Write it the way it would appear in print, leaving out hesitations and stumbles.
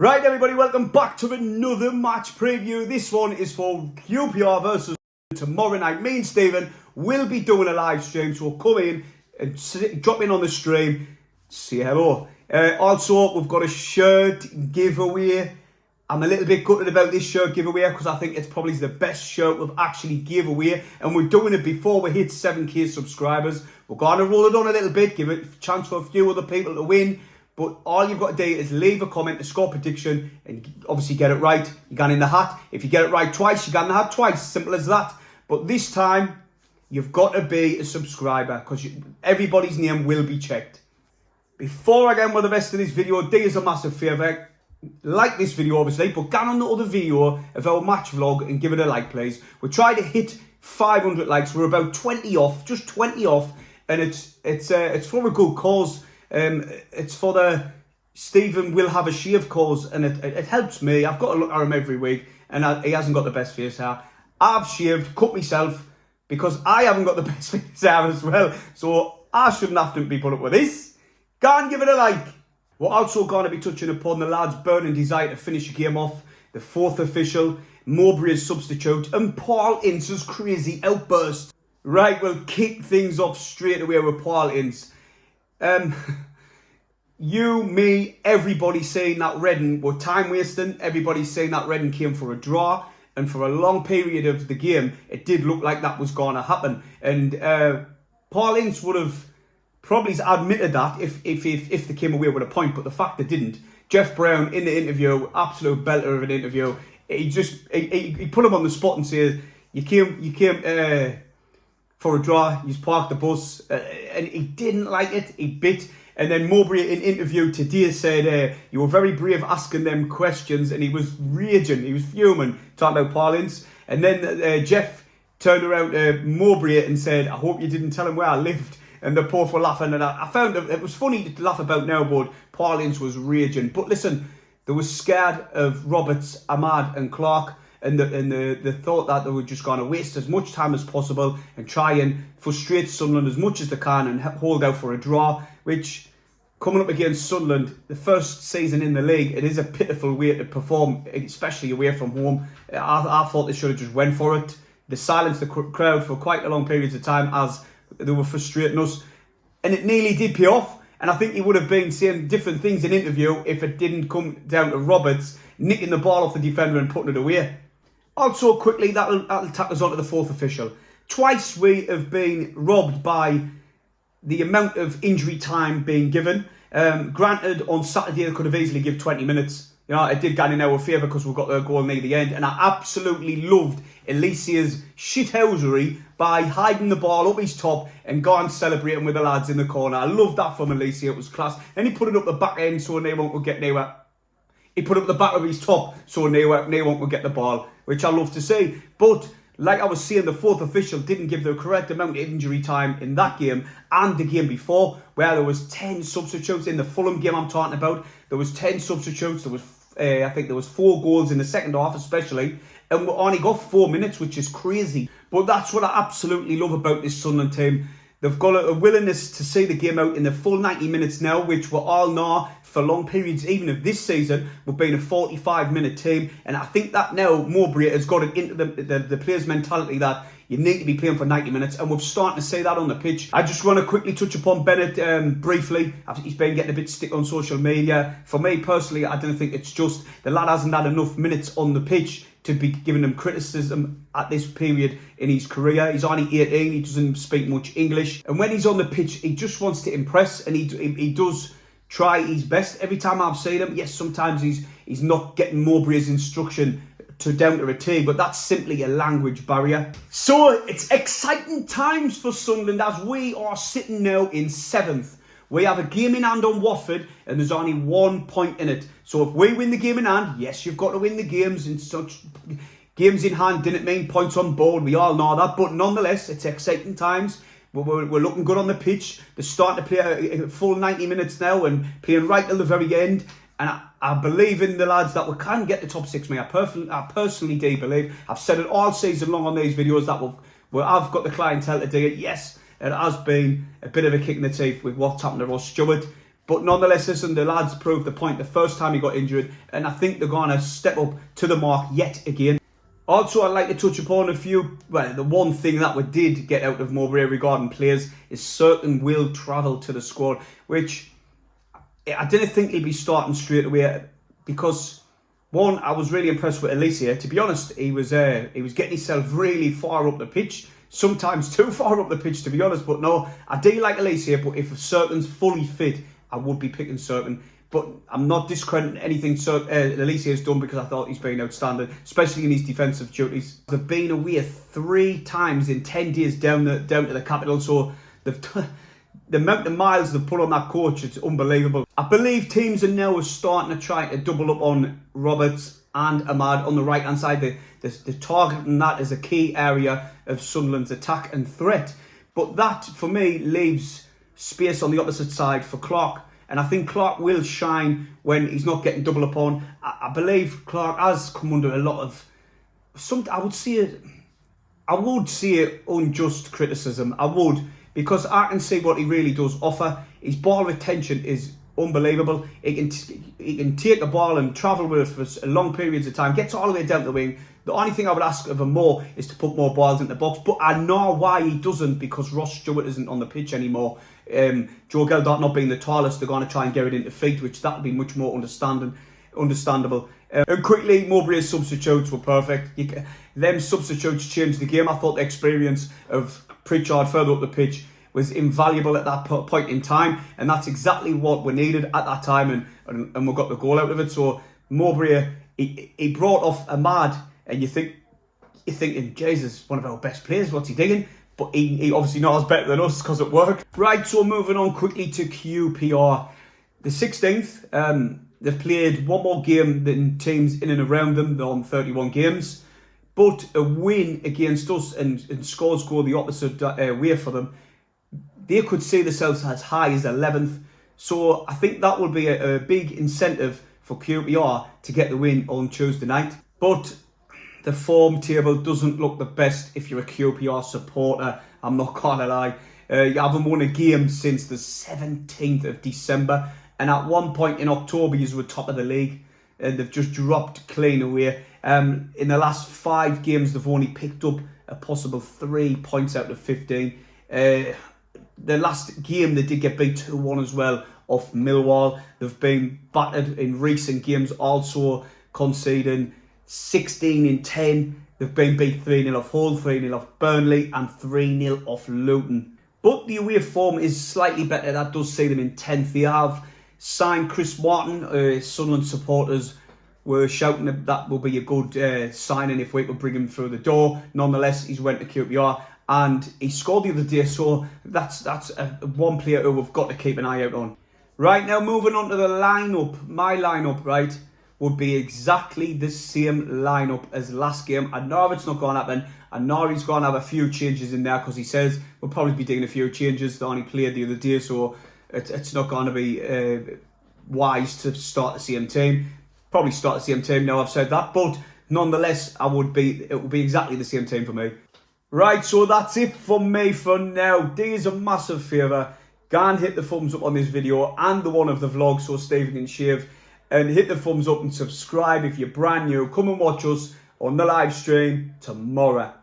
Right everybody, welcome back to another match preview. This one is for QPR versus tomorrow night. Me and Stephen will be doing a live stream, so we'll come in and drop in on the stream, say hello. Also, we've got a shirt giveaway. I'm a little bit gutted about this shirt giveaway because I think it's probably the best shirt we've actually give away, and we're doing it before we hit 7k subscribers. We're going to roll it on a little bit, give it a chance for a few other people to win. But all you've got to do is leave a comment, a score prediction, and obviously get it right. You got in the hat. If you get it right twice, you got in the hat twice. Simple as that. But this time, you've got to be a subscriber because everybody's name will be checked. Before I get on with the rest of this video, do us a massive favour. Like this video, obviously, but get on the other video of our match vlog and give it a like, please. We're trying to hit 500 likes. We're about 20 off, just 20 off, and it's for a good cause. It's for the Stephen will have a shave cause, and it helps me. I've got to look at him every week, and he hasn't got the best face hair. I've shaved, cut myself, because I haven't got the best face hair as well. So I shouldn't have to be put up with this. Go and give it a like. We're also going to be touching upon the lads' burning desire to finish the game off, the fourth official, Mowbray's substitute, and Paul Ince's crazy outburst. Right, we'll kick things off straight away with Paul Ince. You, me, everybody saying that Reading were time wasting. Everybody saying that Reading came for a draw, and for a long period of the game, it did look like that was going to happen. And Paul Ince would have probably admitted that if they came away with a point, but the fact they didn't. Jeff Brown in the interview, absolute belter of an interview. He put him on the spot and said, "You came for a draw. You parked the bus," and he didn't like it. He bit. And then Mowbray in interview today said, "You were very brave asking them questions," and he was raging. He was fuming talking about Paul Ince. And then Jeff turned around to Mowbray and said, "I hope you didn't tell him where I lived." And the both were laughing, and I found it was funny to laugh about now, but Paul Ince was raging. But listen, they were scared of Roberts, Ahmad and Clark, and the thought that they were just going to waste as much time as possible and try and frustrate Sunderland as much as they can and hold out for a draw, which, coming up against Sunderland, the first season in the league, it is a pitiful way to perform, especially away from home. I thought they should have just went for it. They silenced the crowd for quite a long periods of time as they were frustrating us, and it nearly did pay off. And I think he would have been saying different things in interview if it didn't come down to Roberts nicking the ball off the defender and putting it away. Also, quickly, that'll take us on to the fourth official. Twice we have been robbed by the amount of injury time being given. Granted, on Saturday they could have easily given 20 minutes. You know, it did get in our favour because we got the goal near the end. And I absolutely loved Alicia's shithousery by hiding the ball up his top and going celebrating with the lads in the corner. I loved that from Alicia. It was class. Then he put it up the back end so no one could get nowhere. He put up the back of his top so no one could get the ball, which I love to see. But like I was saying, the fourth official didn't give the correct amount of injury time in that game and the game before, where there was 10 substitutes in the Fulham game I'm talking about. There was 10 substitutes. There was I think there was 4 goals in the second half especially, and we only got 4 minutes, which is crazy. But that's what I absolutely love about this Sunderland team. They've got a willingness to see the game out in the full 90 minutes now, which we all know for long periods, even of this season, we've been a 45-minute team. And I think that now Mowbray has got it into the players' mentality that you need to be playing for 90 minutes, and we're starting to see that on the pitch. I just want to quickly touch upon Bennett briefly. I think he's been getting a bit stick on social media. For me personally, I don't think it's just the lad hasn't had enough minutes on the pitch to be giving him criticism at this period in his career. He's only 18, he doesn't speak much English, and when he's on the pitch, he just wants to impress, and he does try his best. Every time I've seen him, yes, sometimes he's not getting Mowbray's instruction down to a T, but that's simply a language barrier. So it's exciting times for Sunderland as we are sitting now in 7th. We have a game in hand on Watford, and there's only 1 point in it. So if we win the game in hand, yes, you've got to win the games in such games in hand. Didn't mean points on board. We all know that, but nonetheless, it's exciting times. We're looking good on the pitch. They're starting to play a full 90 minutes now and playing right till the very end. And I believe in the lads that we can get the top 6, mate. I personally do believe. I've said it all season long on these videos that I've got the clientele to do it. Yes, it has been a bit of a kick in the teeth with what's happened to Ross Stewart. But nonetheless, listen, the lads proved the point the first time he got injured, and I think they're going to step up to the mark yet again. Also, I'd like to touch upon the one thing that we did get out of Mowbray regarding players is certain will travel to the squad, which I didn't think he'd be starting straight away because, one, I was really impressed with Alison. To be honest, he was getting himself really far up the pitch, sometimes too far up the pitch, to be honest. But no, I do like Alison, but if Certain's fully fit, I would be picking Certain. But I'm not discrediting anything Alison has done because I thought he's been outstanding, especially in his defensive duties. They've been away 3 times in 10 days down to the capital, so the amount of miles they've put on that coach, it's unbelievable. I believe teams are now starting to try to double up on Roberts and Ahmad on the right-hand side. They're targeting that as a key area of Sunderland's attack and threat. But that, for me, leaves space on the opposite side for Clark. And I think Clark will shine when he's not getting double upon. I believe Clark has come under a lot of I would see it unjust criticism. I would, because I can see what he really does offer. His ball retention is unbelievable. He can take a ball and travel with it for long periods of time. Gets all the way down the wing. The only thing I would ask of him more is to put more balls in the box. But I know why he doesn't, because Ross Stewart isn't on the pitch anymore. Joe Geldart not being the tallest, they're going to try and get it into feet, which that would be much more understandable. And quickly, Mowbray's substitutes were perfect. Them substitutes changed the game. I thought the experience of Pritchard further up the pitch was invaluable at that point in time, and that's exactly what we needed at that time, and we got the goal out of it. So Mowbray, he brought off Ahmad, and you're thinking, Jesus, one of our best players, what's he doing? But he obviously knows better than us because it worked. Right, so moving on quickly to QPR. The 16th, they've played one more game than teams in and around them. They're on 31 games. But a win against us and scores go the opposite way for them. They could see themselves as high as 11th. So I think that will be a big incentive for QPR to get the win on Tuesday night. But the form table doesn't look the best if you're a QPR supporter. I'm not gonna lie. You haven't won a game since the 17th of December. And at one point in October, you were top of the league. And they've just dropped clean away. In the last 5 games, they've only picked up a possible 3 points out of 15. The last game, they did get beat 2-1 as well off Millwall. They've been battered in recent games, also conceding 16 in 10. They've been beat 3-0 off Hull, 3-0 off Burnley, and 3-0 off Luton. But the away form is slightly better. That does see them in 10th. They have signed Chris Martin. Sunderland supporters were shouting that will be a good signing if we could bring him through the door. Nonetheless, he's went to QPR and he scored the other day. So that's one player who we've got to keep an eye out on. Right, now moving on to the lineup. My lineup, right, would be exactly the same lineup as last game. I know it's not going to happen. I know he's going to have a few changes in there because he says we'll probably be doing a few changes. They only played the other day, so it's not going to be wise to start the same team. Probably start the same team now I've said that, but nonetheless, it would be exactly the same team for me. Right, so that's it for me for now. Do us a massive favour. Go and hit the thumbs up on this video and the one of the vlog so Stephen can shave. And hit the thumbs up and subscribe if you're brand new. Come and watch us on the live stream tomorrow.